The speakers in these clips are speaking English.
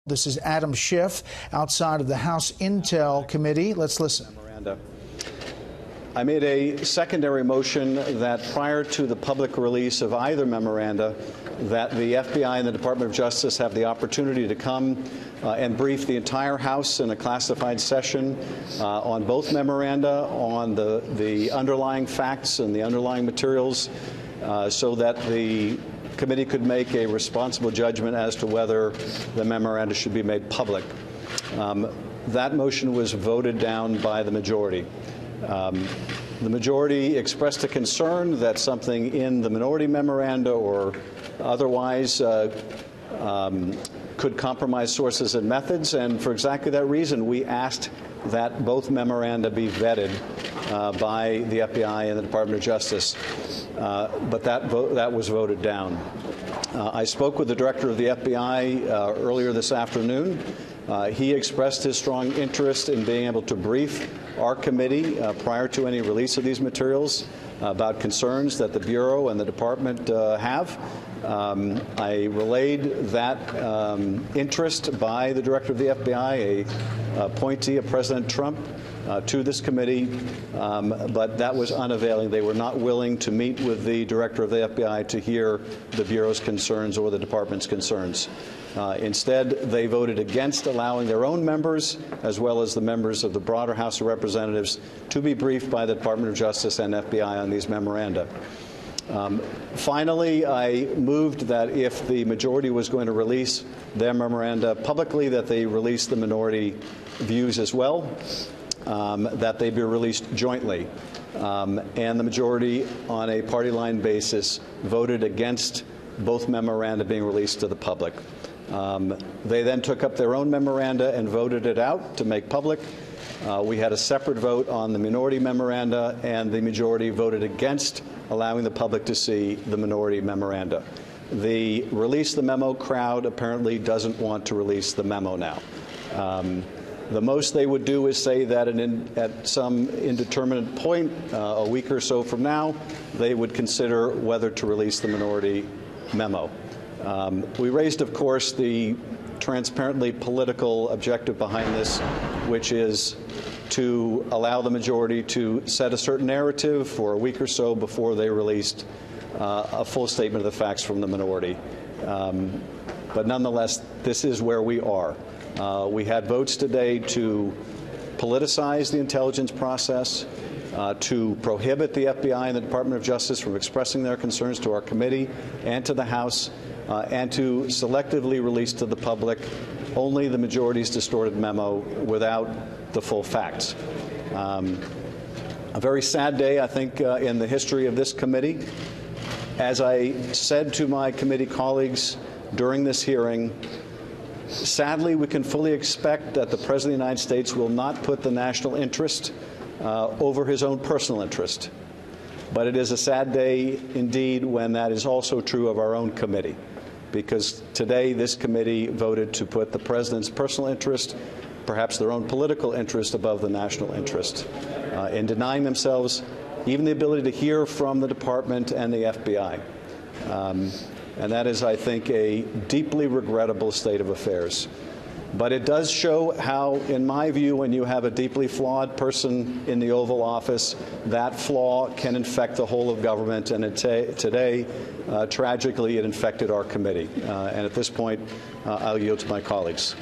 This is Adam Schiff outside of the House Intel Committee. Let's listen. I made a secondary motion that prior to the public release of either memoranda, that the FBI and the Department of Justice have the opportunity to come and brief the entire House in a classified session on both memoranda, on the underlying facts and the underlying materials, so that the committee could make a responsible judgment as to whether the memoranda should be made public. That motion was voted down by the majority. The majority expressed a concern that something in the minority memoranda or otherwise could compromise sources and methods, and for exactly that reason, we asked that both memoranda be vetted by the FBI and the Department of Justice, but that was voted down. I spoke with the director of the FBI earlier this afternoon. He expressed his strong interest in being able to brief our committee prior to any release of these materials about concerns that the Bureau and the Department have. I relayed that interest by the director of the FBI, a appointee of President Trump, to this committee, but that was unavailing. They were not willing to meet with the director of the FBI to hear the Bureau's concerns or the Department's concerns. Instead, they voted against allowing their own members, as well as the members of the broader House of Representatives, to be briefed by the Department of Justice and FBI on these memoranda. Finally, I moved that if the majority was going to release their memoranda publicly, that they release the minority views as well, that they be released jointly. And the majority, on a party line basis, voted against both memoranda being released to the public. They then took up their own memoranda and voted it out to make public. We had a separate vote on the minority memoranda, and the majority voted against allowing the public to see the minority memoranda. The release the memo crowd apparently doesn't want to release the memo now. The most they would do is say that at some indeterminate point, a week or so from now, they would consider whether to release the minority memo. We raised, of course, the transparently political objective behind this, which is to allow the majority to set a certain narrative for a week or so before they released a full statement of the facts from the minority. But nonetheless, this is where we are. We had votes today to politicize the intelligence process, to prohibit the FBI and the Department of Justice from expressing their concerns to our committee and to the House, and to selectively release to the public only the majority's distorted memo without the full facts. A very sad day, I think, in the history of this committee. As I said to my committee colleagues during this hearing, sadly, we can fully expect that the President of the United States will not put the national interest over his own personal interest. But it is a sad day indeed when that is also true of our own committee, because today this committee voted to put the President's personal interest, perhaps their own political interest, above the national interest, in denying themselves even the ability to hear from the Department and the FBI. And that is, I think, a deeply regrettable state of affairs. But it does show how, in my view, when you have a deeply flawed person in the Oval Office, that flaw can infect the whole of government. And today, tragically, it infected our committee. And at this point, I'll yield to my colleagues.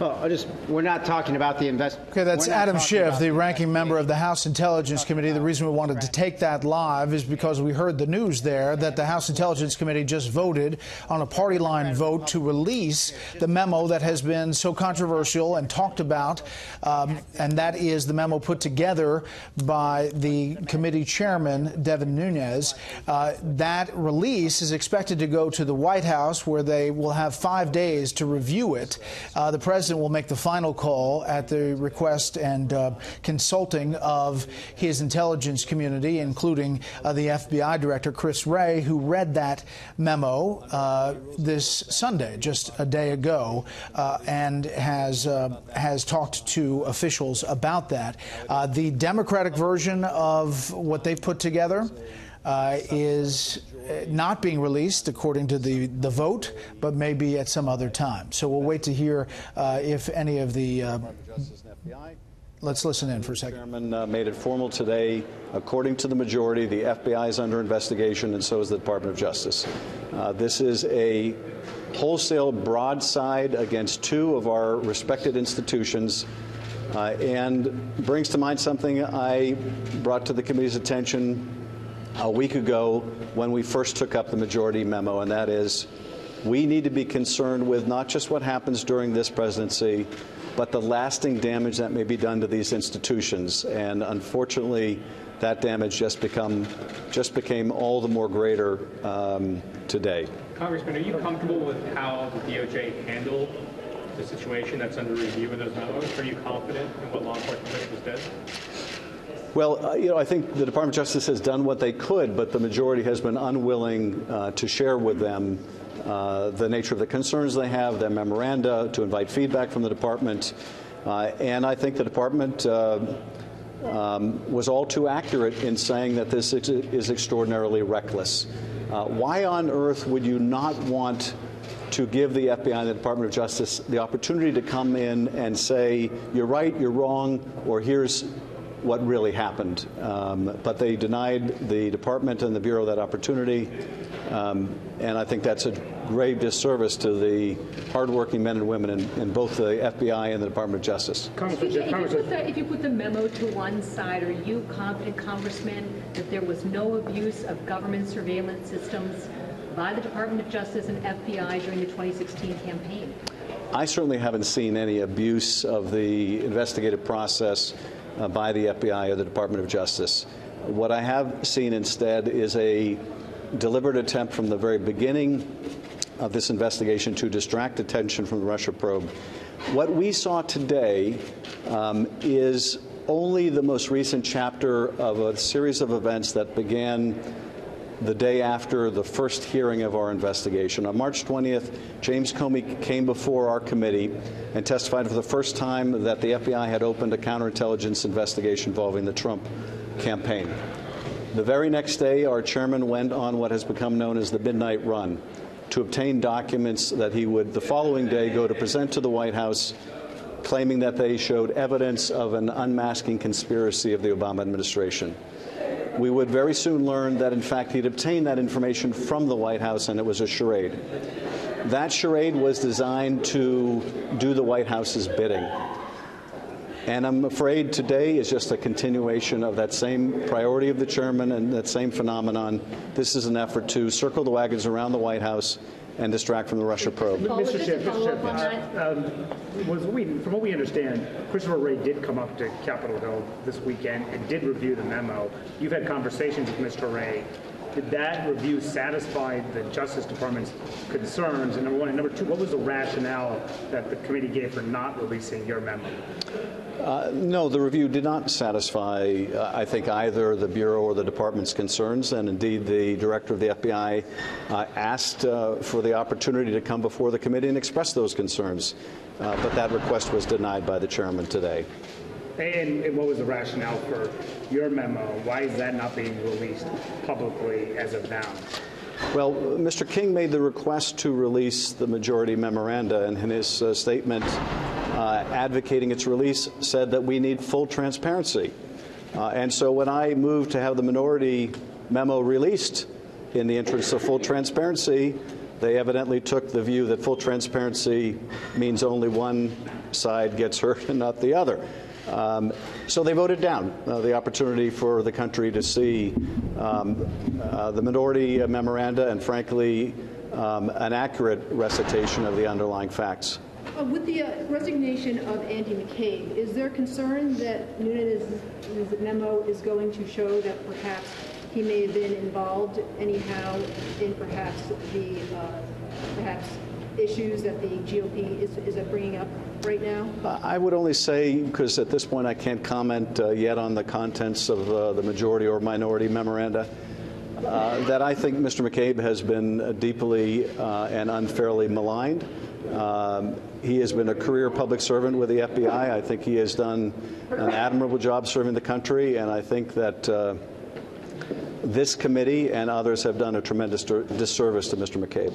Well, we're not talking about the Okay, that's Adam Schiff, the ranking member of the House Intelligence Committee. The reason we wanted to take that live is because we heard the news there that the House Intelligence Committee just voted on a party line vote to release the memo that has been so controversial and talked about, and that is the memo put together by the committee chairman, Devin Nunes. That release is expected to go to the White House, where they will have 5 days to review it. The president will make the final call at the request and consulting of his intelligence community, including the FBI director, Chris Wray, who read that memo this Sunday, just a day ago, and has talked to officials about that. The Democratic version of what they've put together is not being released according to the vote, but maybe at some other time. So we'll wait to hear if any of the let's listen in for a second. The chairman made it formal today. According to the majority, the FBI is under investigation, and so is the Department of Justice. This is a wholesale broadside against two of our respected institutions, and brings to mind something I brought to the committee's attention a week ago when we first took up the majority memo, and that is we need to be concerned with not just what happens during this presidency, but the lasting damage that may be done to these institutions. And unfortunately, that damage just became all the more greater today. Congressman, are you comfortable with how the DOJ handled the situation that's under review in those memos? Are you confident in what law enforcement officials did? Well, I think the Department of Justice has done what they could, but the majority has been unwilling to share with them the nature of the concerns they have, their memoranda, to invite feedback from the department. And I think the department was all too accurate in saying that this is extraordinarily reckless. Why on earth would you not want to give the FBI and the Department of Justice the opportunity to come in and say, you're right, you're wrong, or here's what really happened? But they denied the department and the Bureau that opportunity. And I think that's a grave disservice to the hardworking men and women in both the FBI and the Department of Justice. If you put the memo to one side, are you confident, Congressman, that there was no abuse of government surveillance systems by the Department of Justice and FBI during the 2016 campaign? I certainly haven't seen any abuse of the investigative process by the FBI or the Department of Justice. What I have seen instead is a deliberate attempt from the very beginning of this investigation to distract attention from the Russia probe. What we saw today is only the most recent chapter of a series of events that began the day after the first hearing of our investigation. On March 20th, James Comey came before our committee and testified for the first time that the FBI had opened a counterintelligence investigation involving the Trump campaign. The very next day, our chairman went on what has become known as the midnight run to obtain documents that he would the following day go to present to the White House, claiming that they showed evidence of an unmasking conspiracy of the Obama administration. We would very soon learn that, in fact, he'd obtained that information from the White House, and it was a charade. That charade was designed to do the White House's bidding. And I'm afraid today is just a continuation of that same priority of the chairman and that same phenomenon. This is an effort to circle the wagons around the White House and distract from the Russia probe. Mr. Schiff, from what we understand, Christopher Wray did come up to Capitol Hill this weekend and did review the memo. You've had conversations with Mr. Wray. Did that review satisfy the Justice Department's concerns? And number one. And number two, what was the rationale that the committee gave for not releasing your memo? No, the review did not satisfy, I think, either the Bureau or the Department's concerns. And indeed, the director of the FBI asked for the opportunity to come before the committee and express those concerns. But that request was denied by the chairman today. And what was the rationale for your memo? Why is that not being released publicly as of now? Well, Mr. King made the request to release the majority memoranda, and in his statement advocating its release said that we need full transparency. And so when I moved to have the minority memo released in the interest of full transparency, they evidently took the view that full transparency means only one side gets hurt and not the other. So they voted down the opportunity for the country to see the minority memoranda and, frankly, an accurate recitation of the underlying facts. With the resignation of Andy McCabe, is there concern that Nunes' memo is going to show that perhaps he may have been involved anyhow in perhaps the issues that the GOP is bringing up right now? I would only say, because at this point I can't comment yet on the contents of the majority or minority memoranda, that I think Mr. McCabe has been deeply and unfairly maligned. He has been a career public servant with the FBI. I think he has done an admirable job serving the country, and I think that this committee and others have done a tremendous disservice to Mr. McCabe.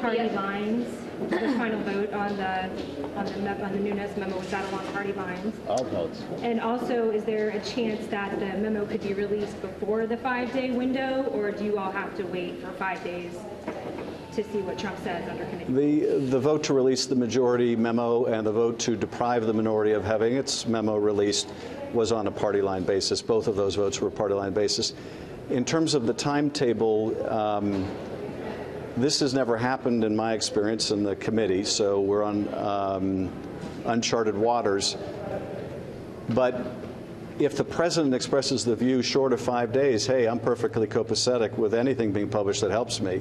Party lines. The final vote on the Nunes memo was that along party lines. All votes. And also, is there a chance that the memo could be released before the 5-day window, or do you all have to wait for 5 days to see what Trump says under committee? The vote to release the majority memo and the vote to deprive the minority of having its memo released was on a party line basis. Both of those votes were party line basis. In terms of the timetable, this has never happened in my experience in the committee, so we're on uncharted waters. But if the president expresses the view short of 5 days, hey, I'm perfectly copacetic with anything being published that helps me,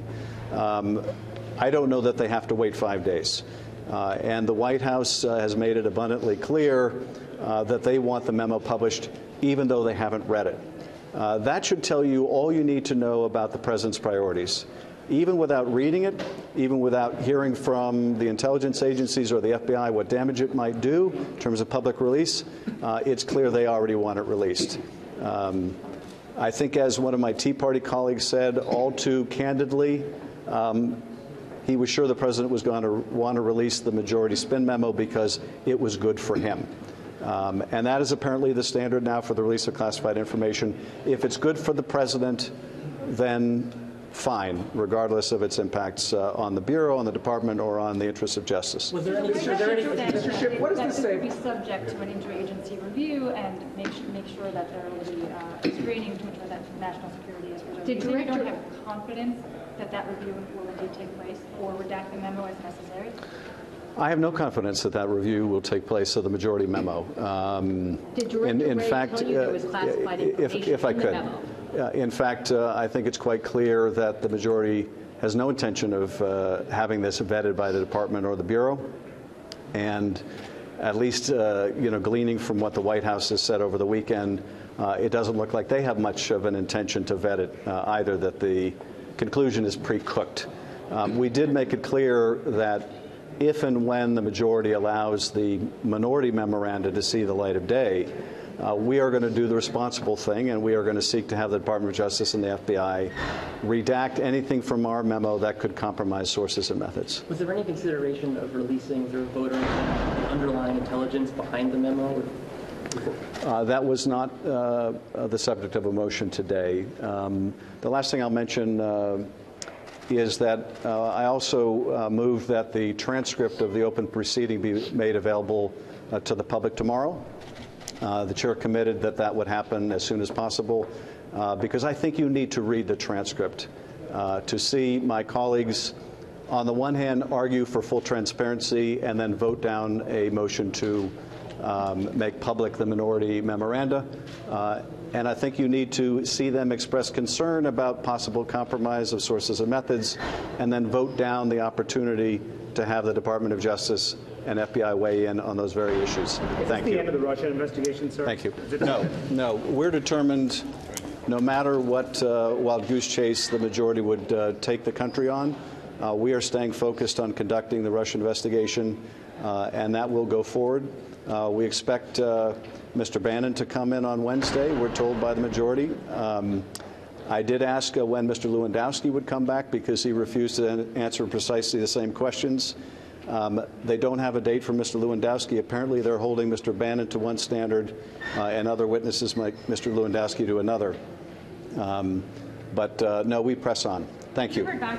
I don't know that they have to wait 5 days. And the White House has made it abundantly clear that they want the memo published even though they haven't read it. That should tell you all you need to know about the president's priorities. Even without reading it, even without hearing from the intelligence agencies or the FBI what damage it might do in terms of public release, it's clear they already want it released. I think, as one of my Tea Party colleagues said all too candidly, he was sure the president was going to want to release the majority spin memo because it was good for him. And that is apparently the standard now for the release of classified information. If it's good for the president, then fine, regardless of its impacts on the Bureau, on the Department, or on the interests of justice. Was there any, Mr. Schiff, what does this say? That it would be subject to an interagency review and make sure that there will be a screening to ensure that national security is preserved. Do you don't have confidence that that review will indeed take place, or redact the memo as necessary? I have no confidence that that review will take place of the majority memo. Did Director Ray tell you there was classified information if I in the could. memo? In fact, I think it's quite clear that the majority has no intention of having this vetted by the Department or the Bureau. And at least, gleaning from what the White House has said over the weekend, it doesn't look like they have much of an intention to vet it either, that the conclusion is pre-cooked. We did make it clear that if and when the majority allows the minority memoranda to see the light of day, we are going to do the responsible thing, and we are going to seek to have the Department of Justice and the FBI redact anything from our memo that could compromise sources and methods. Was there any consideration of releasing the voter underlying intelligence behind the memo? That was not the subject of a motion today. The last thing I'll mention is that I also moved that the transcript of the open proceeding be made available to the public tomorrow. The chair committed that that would happen as soon as possible because I think you need to read the transcript to see my colleagues, on the one hand, argue for full transparency and then vote down a motion to make public the minority memoranda. And I think you need to see them express concern about possible compromise of sources and methods and then vote down the opportunity to have the Department of Justice and FBI weigh in on those very issues. Thank you. Is this the end of the Russia investigation, sir? Thank you. No. We're determined, no matter what wild goose chase the majority would take the country on, we are staying focused on conducting the Russia investigation, and that will go forward. We expect Mr. Bannon to come in on Wednesday, we're told by the majority. I did ask when Mr. Lewandowski would come back because he refused to answer precisely the same questions. They don't have a date for Mr. Lewandowski. Apparently, they're holding Mr. Bannon to one standard and other witnesses like Mr. Lewandowski to another. But no, we press on. Thank you.